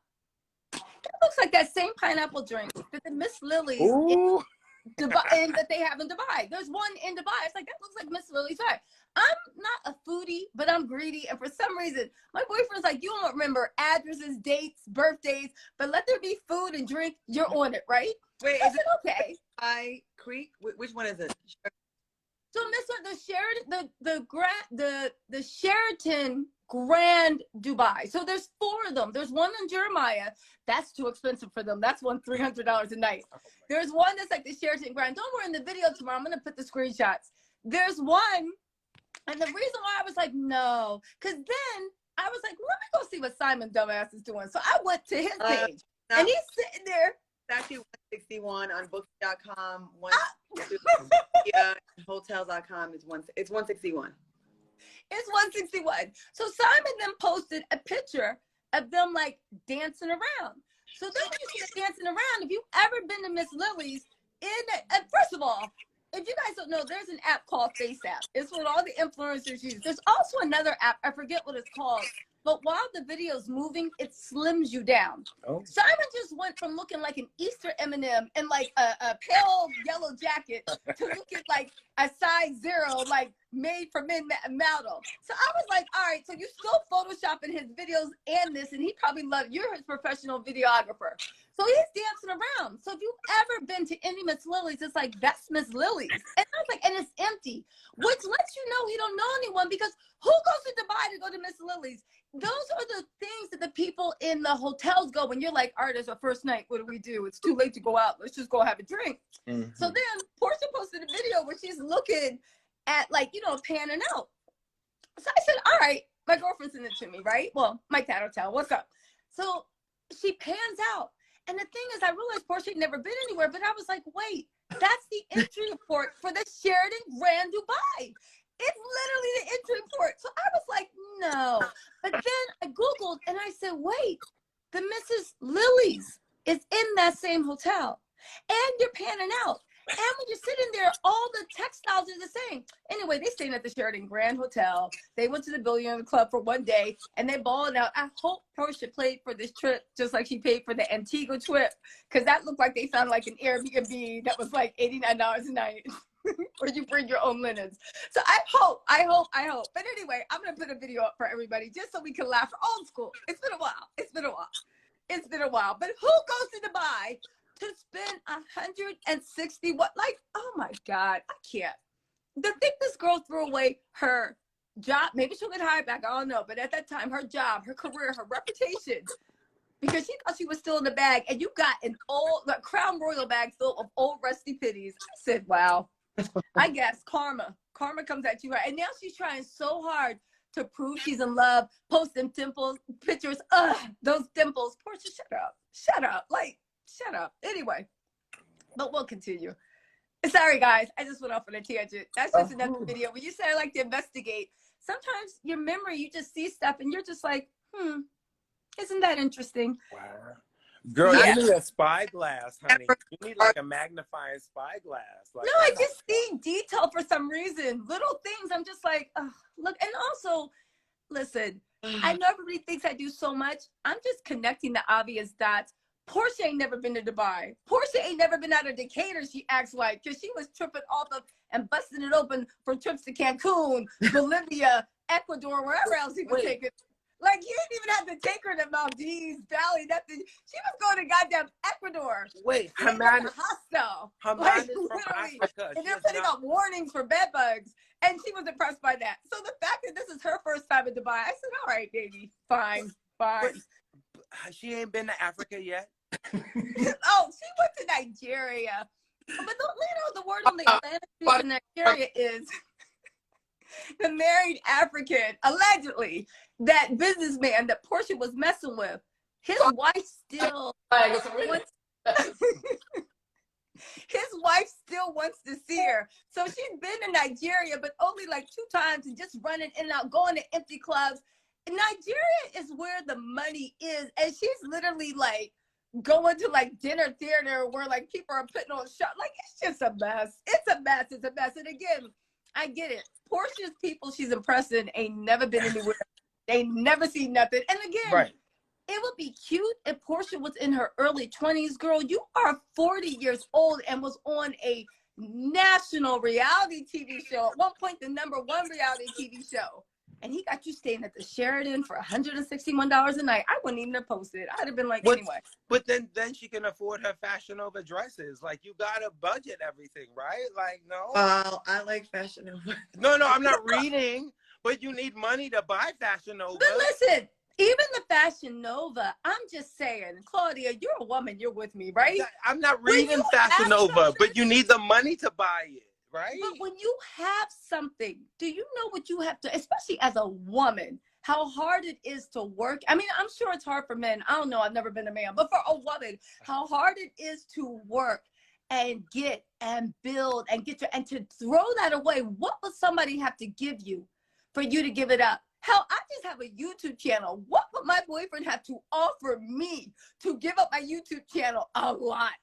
looks like that same pineapple drink that the Miss Lily's in Dubai, and that they have in Dubai. There's one in Dubai. It's like, that looks like Miss Lily's. Right. I'm not a foodie, but I'm greedy. And for some reason, my boyfriend's like, you don't remember addresses, dates, birthdays, but let there be food and drink. You're on it, right? Wait, I said, okay. Dubai Creek? Which one is it? So the Sheraton, the Sheraton Grand Dubai. So there's 4 of them. There's one in Jeremiah. That's too expensive for them. That's $300 a night. There's one that's like the Sheraton Grand. Don't worry, in the video tomorrow, I'm gonna put the screenshots. There's one, and the reason why I was like, no, because then I was like, let me go see what Simon Dumbass is doing. So I went to his page, and he's sitting there. It's actually 161 on booking.com. Hotels.com is it's 161. It's 161. So Simon then posted a picture of them like dancing around. So then when you see them dancing around, if you've ever been to Miss Lily's, first of all, if you guys don't know, there's an app called FaceApp. It's what all the influencers use. There's also another app, I forget what it's called, but while the video's moving, it slims you down. Oh. Simon just went from looking like an Easter M&M in like a pale yellow jacket to looking like a size 0, like made for men model. So I was like, all right, so you're still photoshopping his videos and this, and he probably loved, you're his professional videographer. So he's dancing around. So if you've ever been to any Miss Lily's, it's like, that's Miss Lily's. And I was like, and it's empty, which lets you know he don't know anyone, because who goes to Dubai to go to Miss Lily's? Those are the things that the people in the hotels go when you're like, all right, it's our first night. What do we do? It's too late to go out. Let's just go have a drink. Mm-hmm. So then Porsha posted a video where she's looking at, like, you know, panning out. So I said, all right, my girlfriend sent it to me, right? Well, my dad will tell, what's up? So she pans out. And the thing is, I realized Porsha had never been anywhere, but I was like, wait, that's the entry port for the Sheraton Grand Dubai. It's literally the entry port. So I was like, no. But then I Googled and I said, wait, the Mrs. Lily's is in that same hotel. And you're panning out. And when you're sitting there, all the textiles are the same. Anyway, they stayed at the Sheraton Grand Hotel. They went to the Billionaire Club for one day, and they balled out. I hope Porsha paid for this trip just like she paid for the Antigua trip, because that looked like they found like an Airbnb that was like $89 a night. Or you bring your own linens. So I hope. But anyway, I'm going to put a video up for everybody just so we can laugh. Old school. It's been a while. But who goes to Dubai to spend 160? What? Like, oh my God, I can't. The thing this girl threw away her job. Maybe she'll get hired back. I don't know. But at that time, her job, her career, her reputation, because she thought she was still in the bag. And you got an old Crown Royal bag full of old rusty pitties. I said, wow. I guess karma comes at you, right? And now she's trying so hard to prove she's in love, post them dimples, pictures. Those dimples. Porsha, shut up. Anyway, but we'll continue. Sorry, guys. I just went off on a tangent. That's just another video. When you say I like to investigate, sometimes your memory, you just see stuff and you're just like, isn't that interesting? Wow. Girl, you need a spyglass, honey. You need like a magnifying spyglass. Like, no, I just see detail for some reason. Little things. I'm just like, look. And also, listen, I know everybody thinks I do so much. I'm just connecting the obvious dots. Porsha ain't never been to Dubai. Porsha ain't never been out of Decatur, she acts like, because she was tripping off of and busting it open for trips to Cancun, Bolivia, Ecuador, wherever else he was taking. Like, you didn't even have to take her to Maldives, Bali, nothing. She was going to goddamn Ecuador. Wait, her man is hostile. Like, from Africa. And they're putting up warnings for bed bugs. And she was impressed by that. So the fact that this is her first time in Dubai, I said, all right, baby, fine. But she ain't been to Africa yet? She went to Nigeria. But the word on the Atlantic in Nigeria is the married African, allegedly, that businessman that Porsha was messing with. His wife still wants, his wife still wants to see her. So she's been to Nigeria, but only like 2 times and just running in and out, going to empty clubs. And Nigeria is where the money is. And she's literally like going to like dinner theater where like people are putting on shots. Like, it's just a mess. It's a mess. And again, I get it. Porsha's people she's impressing ain't never been anywhere. They never seen nothing. And again, it would be cute if Porsha was in her early 20s. Girl, you are 40 years old and was on a national reality TV show. At one point, the #1 reality TV show. And he got you staying at the Sheraton for $161 a night. I wouldn't even have posted. I'd have been like, anyway. But then she can afford her Fashion Nova dresses. Like, you gotta budget everything, right? Like, no. Well, I like Fashion Nova. No, I'm not reading. But you need money to buy Fashion Nova. But listen, even the Fashion Nova, I'm just saying, Claudia, you're a woman. You're with me, right? I'm not reading Fashion Nova, but you need the money to buy it. Right. But when you have something, do you know what you have to, especially as a woman, how hard it is to work? I mean, I'm sure it's hard for men. I don't know. I've never been a man. But for a woman, how hard it is to work and get and build and and to throw that away. What would somebody have to give you for you to give it up? Hell, I just have a YouTube channel. What would my boyfriend have to offer me to give up my YouTube channel? A lot.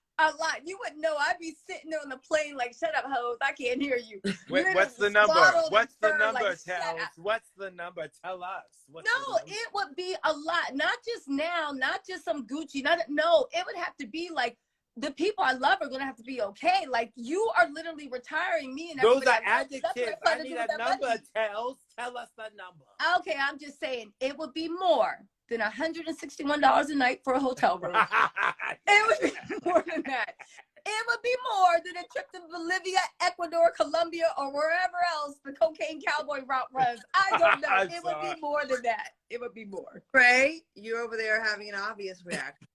You wouldn't know. I'd be sitting there on the plane like, shut up, hoes. I can't hear you. What's the number? What's the number, Tels? What's the number? Tell us. It would be a lot. Not just now, not just some Gucci. It would have to be like the people I love are going to have to be okay. Like, you are literally retiring me. And those are adjectives. I need a number, Tels. Tell us the number. Okay, I'm just saying it would be more than $161 a night for a hotel room. It would be more than that. It would be more than a trip to Bolivia, Ecuador, Colombia, or wherever else the cocaine cowboy route runs. I don't know. It would be more than that. It would be more. Trey, you're over there having an obvious reaction.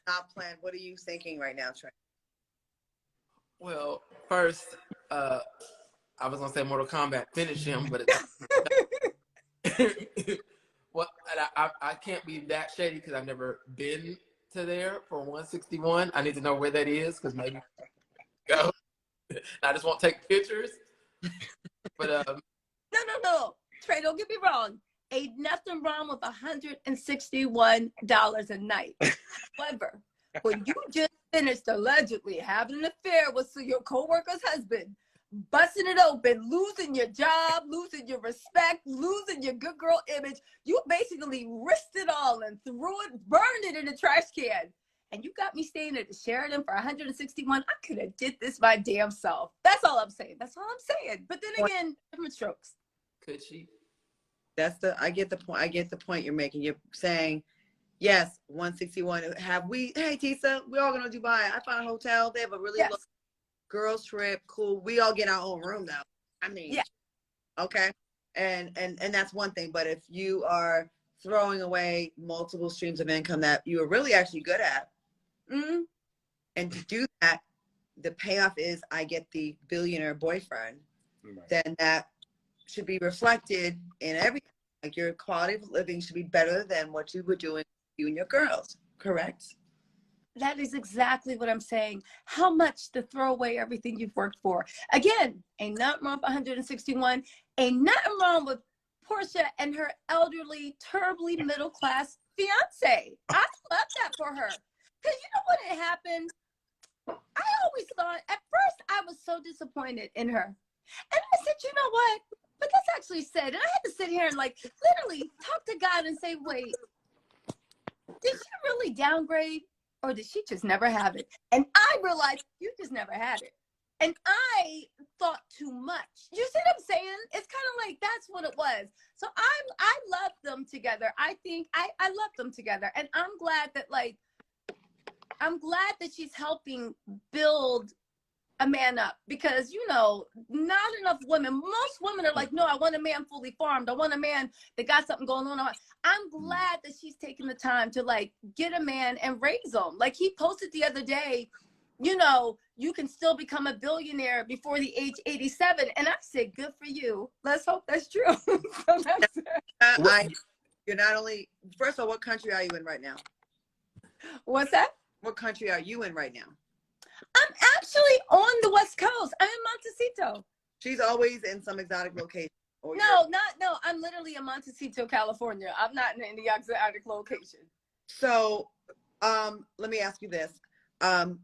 Not planned. What are you thinking right now, Trey? Well, first, I was gonna say Mortal Kombat, finish him, but well, I can't be that shady because I've never been to there for 161. I need to know where that is because maybe go. I just won't take pictures. But No. Trey, don't get me wrong. Ain't nothing wrong with $161 a night. However, when you just finished allegedly having an affair with your coworker's husband, busting it open, losing your job, losing your respect, losing your good girl image. You basically risked it all and burned it in the trash can. And you got me staying at the Sheraton for 161. I could have did this my damn self. That's all I'm saying. That's all I'm saying. But then again, different strokes. Could she? I get the point. I get the point you're making. You're saying, yes, 161. Hey, Tisa, we're all going to Dubai. I found a hotel. They have a really low girls trip. Cool. We all get our own room though. I mean, okay. And that's one thing. But if you are throwing away multiple streams of income that you are really actually good at, and to do that, the payoff is I get the billionaire boyfriend, then that should be reflected in everything. Like your quality of living should be better than what you were doing, you and your girls, correct? That is exactly what I'm saying. How much to throw away everything you've worked for? Again, ain't nothing wrong with 161. Ain't nothing wrong with Porsha and her elderly, terribly middle-class fiance. I love that for her. Because you know what had happened? I always thought, at first, I was so disappointed in her. And I said, you know what? But that's actually said. And I had to sit here and like literally talk to God and say, wait, did she really downgrade? Or did she just never have it? And I realized you just never had it. And I thought too much. You see what I'm saying? It's kind of like that's what it was. So I love them together. I think I love them together. And I'm glad that she's helping build a man up, because you know, not enough women, most women are like, no, I want a man fully farmed. I want a man that got something going on. I'm glad that she's taking the time to like get a man and raise him. Like he posted the other day, you know, you can still become a billionaire before the age 87. And I said, good for you. Let's hope that's true. So that's you're not only, first of all, what country are you in right now? What's that? What country are you in right now? I'm actually on the West Coast. I'm in Montecito. She's always in some exotic location. No, I'm literally in Montecito, California. I'm not in any exotic location. So, let me ask you this. I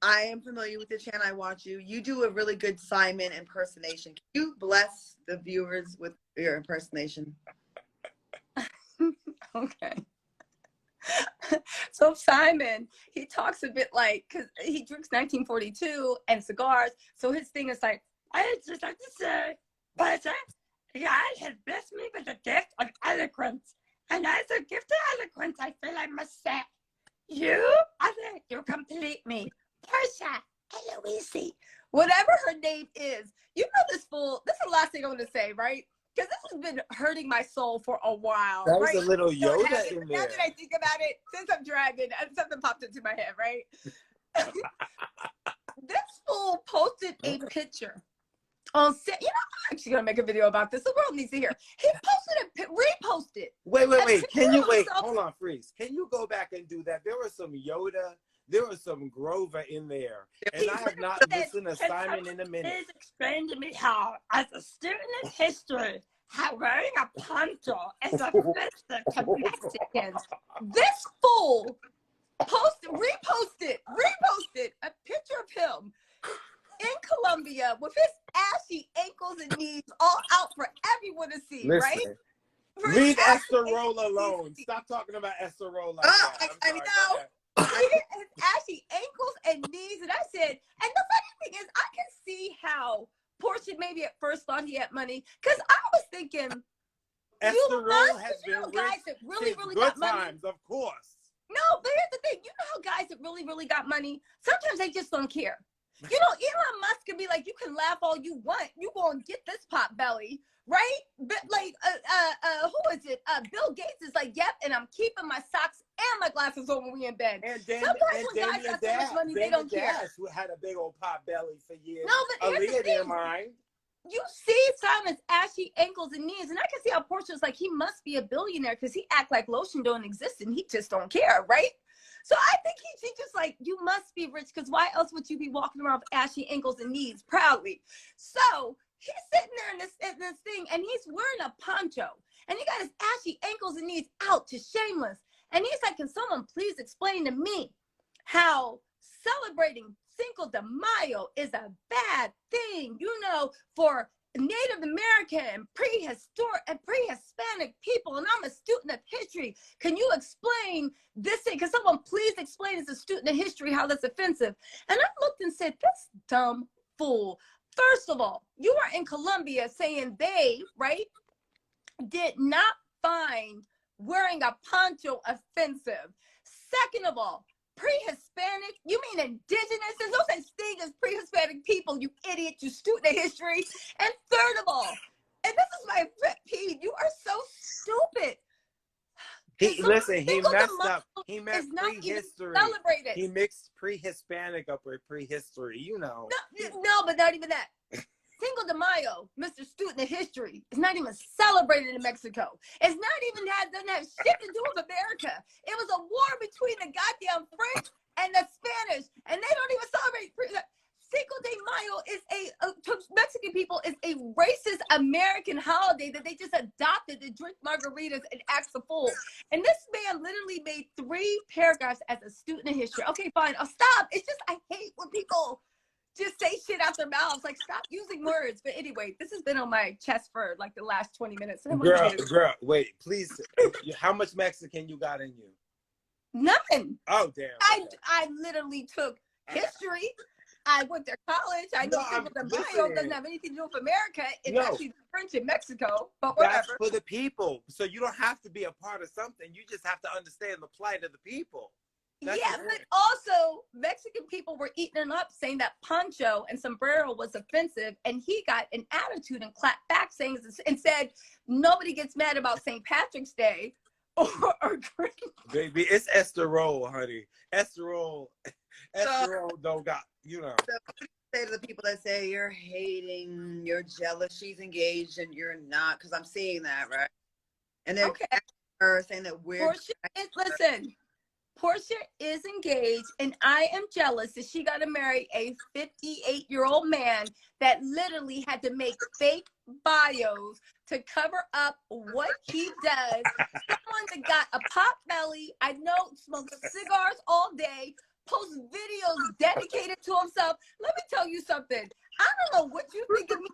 am familiar with your channel. I watch you. You do a really good Simon impersonation. Can you bless the viewers with your impersonation? Okay. So Simon, he talks a bit like, because he drinks 1942 and cigars. So his thing is like, I just like to say, but God has blessed me with the gift of eloquence. And as a gift of eloquence, I feel I must say, you complete me. Porsha, Eloise, whatever her name is. You know this fool, this is the last thing I'm going to say, right? Because this has been hurting my soul for a while. That was right? a little Yoda in there. Now that I think about it, since I'm dragging, something popped into my head, right? This fool posted a picture on set. You know, I'm actually going to make a video about this. The world needs to hear. He posted reposted. Wait. Can you wait? Hold on, freeze. Can you go back and do that? There was some Yoda. There was some Grover in there. And I have not listened to Simon in a minute. Please explain to me how, as a student of history, how wearing a poncho is offensive to Mexicans. This fool reposted a picture of him in Colombia with his ashy ankles and knees all out for everyone to see, Listen, right? Leave Esther Roll alone. Stop talking about Esther Roll like that. I know. His ashy ankles and knees, and I said, and the funny thing is, I can see how Porsha maybe at first thought he had money, because I was thinking, Esther Roll has been guys that really good got money. times, of course. No, but here's the thing, you know how guys that really got money, sometimes they just don't care. You know, Elon Musk can be like, you can laugh all you want, you gonna get this pot belly, right? But like, who is it? Bill Gates is like, yep, and I'm keeping my socks and my glasses on when we in bed. And sometimes when guys got so much money, they don't care. Had a big old pot belly for years. No, but here's the thing. You see Simon's ashy ankles and knees, and I can see how Portia's like, he must be a billionaire because he act like lotion don't exist and he just don't care, right? So I think he's just like, you must be rich, because why else would you be walking around with ashy ankles and knees proudly? So he's sitting there in this thing, and he's wearing a poncho, and he got his ashy ankles and knees out to Shameless. And he's like, can someone please explain to me how celebrating Cinco de Mayo is a bad thing, you know, for Native American and pre-Hispanic people, and I'm a student of history. Can you explain this thing? Can someone please explain as a student of history how that's offensive? And I looked and said, this dumb fool. First of all, you are in Colombia saying they, right, did not find wearing a poncho offensive. Second of all, pre-Hispanic, you mean indigenous? There's no such thing as pre-Hispanic people, you idiot, you student of history. And third of all, and this is my pet peeve, you are so stupid. He messed up. He meant prehistory. He mixed pre-Hispanic up with prehistory, you know. No, but not even that. Cinco de Mayo, Mr. Student of History, is not even celebrated in Mexico. It's not even doesn't have shit to do with America. It was a war between the goddamn French and the Spanish, and they don't even celebrate. Cinco de Mayo is to Mexican people is a racist American holiday that they just adopted to drink margaritas and act a fool. And this man literally made 3 paragraphs as a student of history. Okay, fine. I'll stop. It's just I hate when people just say shit out their mouths. Like, stop using words. But anyway, this has been on my chest for like the last 20 minutes. Girl, wait, please. How much Mexican you got in you? Nothing. Oh, damn. I literally took history. I went to college. I know Cinco de Mayo doesn't have anything to do with America. It's actually the French in Mexico, but whatever. That's for the people. So you don't have to be a part of something. You just have to understand the plight of the people. That's but also Mexican people were eating it up, saying that poncho and sombrero was offensive, and he got an attitude and clapped back, saying and said nobody gets mad about St. Patrick's Day or green. Baby, it's esterol, honey. Esterol don't got, you know. So what do you say to the people that say you're hating, you're jealous, she's engaged and you're not? Because I'm seeing that, right? And they're her saying that we're Porsha is engaged, and I am jealous that she got to marry a 58-year-old man that literally had to make fake bios to cover up what he does. Someone that got a pot belly, I know, smokes cigars all day, posts videos dedicated to himself. Let me tell you something. I don't know what you think of me,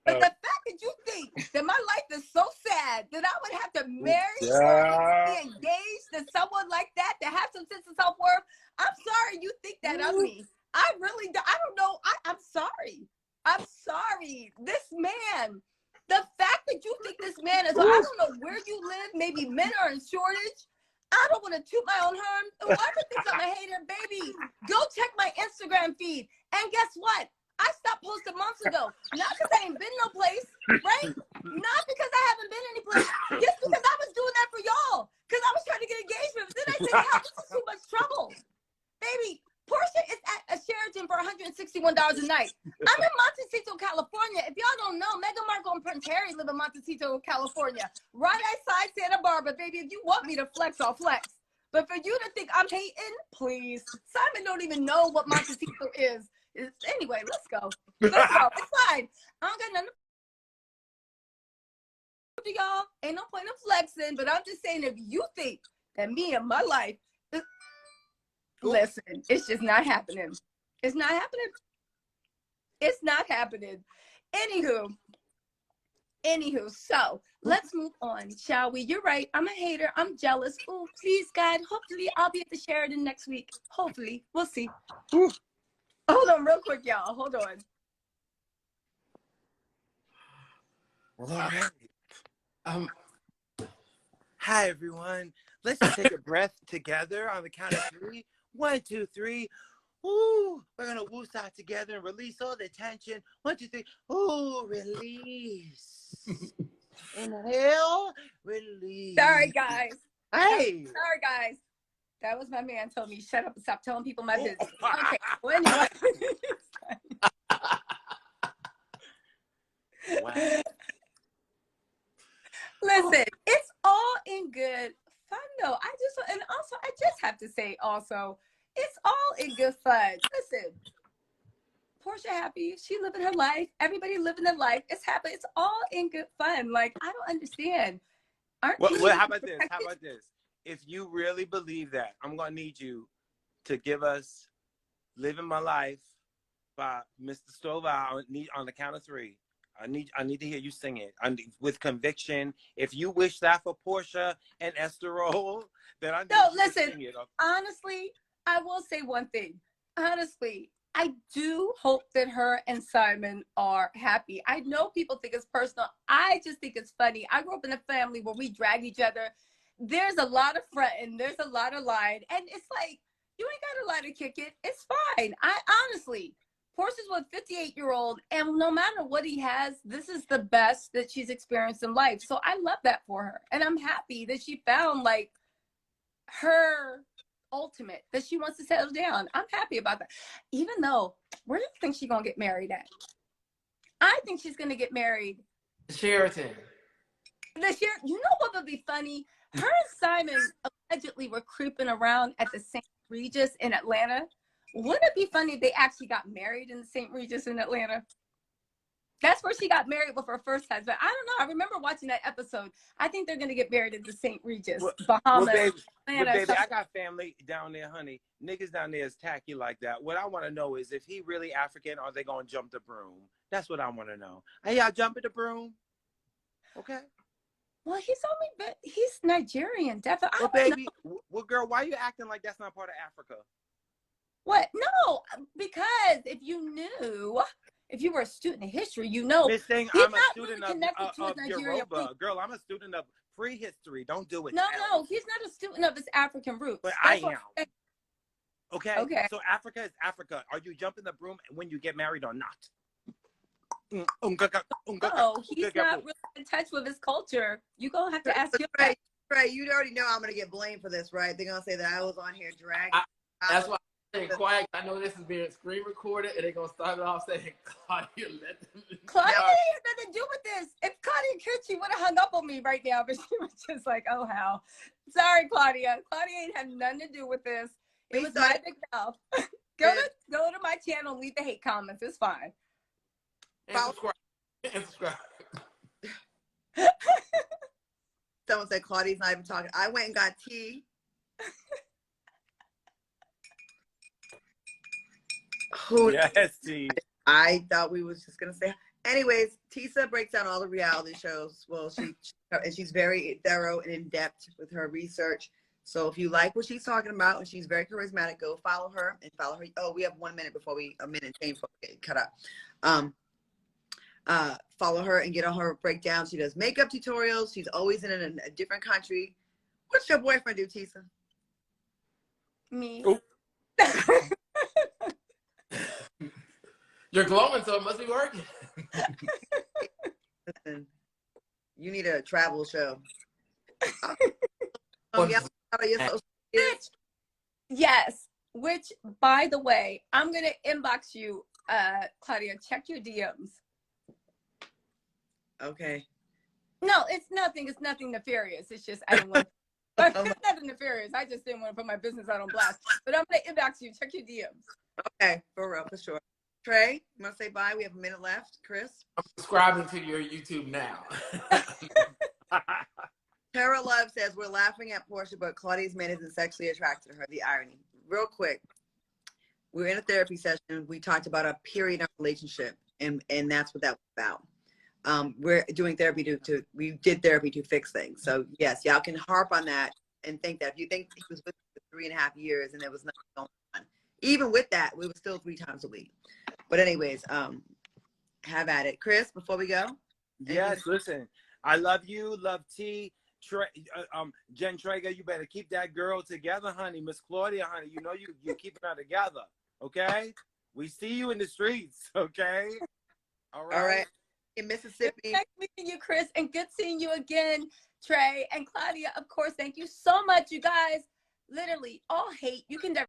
but the fact that you think that my life is so sad that I would have to marry or be engaged to someone like that to have some sense of self-worth, I'm sorry you think that of me. I really do. I don't know. I'm sorry. I'm sorry. This man, the fact that you think this man is, I don't know where you live, maybe men are in shortage. I don't want to toot my own horn. Whoever thinks I'm a hater, baby, go check my Instagram feed. And guess what? I stopped posting months ago. Not because I ain't been no place, right? Not because I haven't been any place. Just because I was doing that for y'all. Because I was trying to get engagement. But then I said, hell, this is too much trouble. Baby, Porsha is at a Sheraton for $161 a night. I'm in Montecito, California. If y'all don't know, Meghan Markle and Prince Harry live in Montecito, California. Right outside Santa Barbara, baby. If you want me to flex, I'll flex. But for you to think I'm hating, please. Simon don't even know what Montecito is. Anyway, let's go. Let's go. It's fine. I don't got nothing to y'all. Ain't no point of flexing, but I'm just saying if you think that me and my life, listen, it's just not happening. It's not happening. It's not happening. Anywho, so let's move on, shall we? You're right. I'm a hater. I'm jealous. Oh, please, God. Hopefully, I'll be at the Sheraton next week. Hopefully. We'll see. Ooh. Hold on real quick, y'all. Hold on. Well, all right. Hi, everyone. Let's just take a breath together on the count of 3. 1, 2, 3. Ooh, we're going to woosah together and release all the tension. 1, 2, 3. Ooh, release. Inhale, release. Sorry, guys. Hey. Sorry, guys. That was my man told me, shut up and stop telling people my business. Okay, well, anyway. Wow. Listen, it's all in good fun, though. And also, I just have to say, also, it's all in good fun. Listen, Porsha happy. She living her life. Everybody living their life. It's happy. It's all in good fun. Like, I don't understand. Well, how about this? How about this? If you really believe that, I'm going to need you to give us "Living My Life" by Mr. Stovall on the count of 3. I need to hear you sing it with conviction. If you wish that for Porsha and Esterol, then I need No, you listen. to sing it. Honestly, I will say one thing. Honestly, I do hope that her and Simon are happy. I know people think it's personal. I just think it's funny. I grew up in a family where we drag each other. There's a lot of fronting. There's a lot of lying. And it's like, you ain't got a lie to kick it. It's fine. Honestly, Portia's with 58-year-old, and no matter what he has, this is the best that she's experienced in life. So I love that for her. And I'm happy that she found like her ultimate, that she wants to settle down. I'm happy about that. Even though, where do you think she's gonna get married at? I think she's gonna get married Sheraton. this year. You know what would be funny? Her and Simon allegedly were creeping around at the St. Regis in Atlanta. Wouldn't it be funny if they actually got married in the St. Regis in Atlanta? That's where she got married with her first husband. I don't know. I remember watching that episode. I think they're going to get married at the St. Regis, Bahamas, Atlanta. Baby, I got family down there, honey. Niggas down there is tacky like that. What I want to know is if he really African, are they going to jump the broom? That's what I want to know. Hey, y'all jumping the broom? Okay. Well, he's Nigerian, definitely. Well, baby, well, girl, why are you acting like that's not part of Africa? What? No, because if you were a student of history, you know. Miss Thing, he's I'm a not student really connected to of his Nigerian Yoruba. roots. Girl, I'm a student of prehistory. Don't do it. No, he's not a student of his African roots. But That's I am. Okay? Okay. So Africa is Africa. Are you jumping the broom when you get married or not? No, he's not really in touch with his culture. You gonna have to ask him. Right, you already know I'm gonna get blamed for this, right? They're gonna say that I was on here dragging. That's why I'm saying quiet. I know this is being screen recorded, and they're gonna start it off saying, "Claudia, let them." Claudia has nothing to do with this. If Claudia could, she would have hung up on me right now, but she was just like, "Oh, how?" Sorry, Claudia. Claudia ain't have nothing to do with this. It was my big mouth. Go to my channel and leave the hate comments. It's fine. And subscribe. And subscribe. Someone said Claudia's not even talking. I went and got tea. Yes, tea. I thought we was just gonna say. Anyways, Tisa breaks down all the reality shows. Well, she's very thorough and in depth with her research. So if you like what she's talking about, and she's very charismatic, go follow her and follow her. Oh, we have 1 minute before a minute change before we get cut out. Follow her and get on her breakdown. She does makeup tutorials. She's always in a different country. What's your boyfriend do, Tisa? Me. Oh. You're glowing, so it must be working. Listen, you need a travel show. Yes. Which, by the way, I'm gonna inbox you, Claudia. Check your DMs. Okay. No, it's nothing. It's nothing nefarious. It's just I didn't want. It's nothing nefarious. I just didn't want to put my business out on blast. But I'm gonna inbox you. Check your DMs. Okay, for real, for sure. Trey, you want to say bye? We have a minute left. Chris? I'm subscribing to your YouTube now. Tara Love says, we're laughing at Porsha, but Claudia's man isn't sexually attracted to her. The irony. Real quick, we were in a therapy session. We talked about a period of relationship, and that's what that was about. We're doing therapy we did therapy to fix things. So yes, y'all can harp on that and think that if you think he was with you for 3.5 years and there was nothing going on, even with that, we were still 3 times a week. But anyways, have at it. Chris, before we go. Yes, listen, I love you, love T. Jen Traeger, you better keep that girl together, honey. Miss Claudia, honey, you know you keeping her together, okay? We see you in the streets, okay? All right. In Mississippi. Nice meeting you, Chris, and good seeing you again, Trey and Claudia. Of course, thank you so much, you guys. Literally, all hate you can never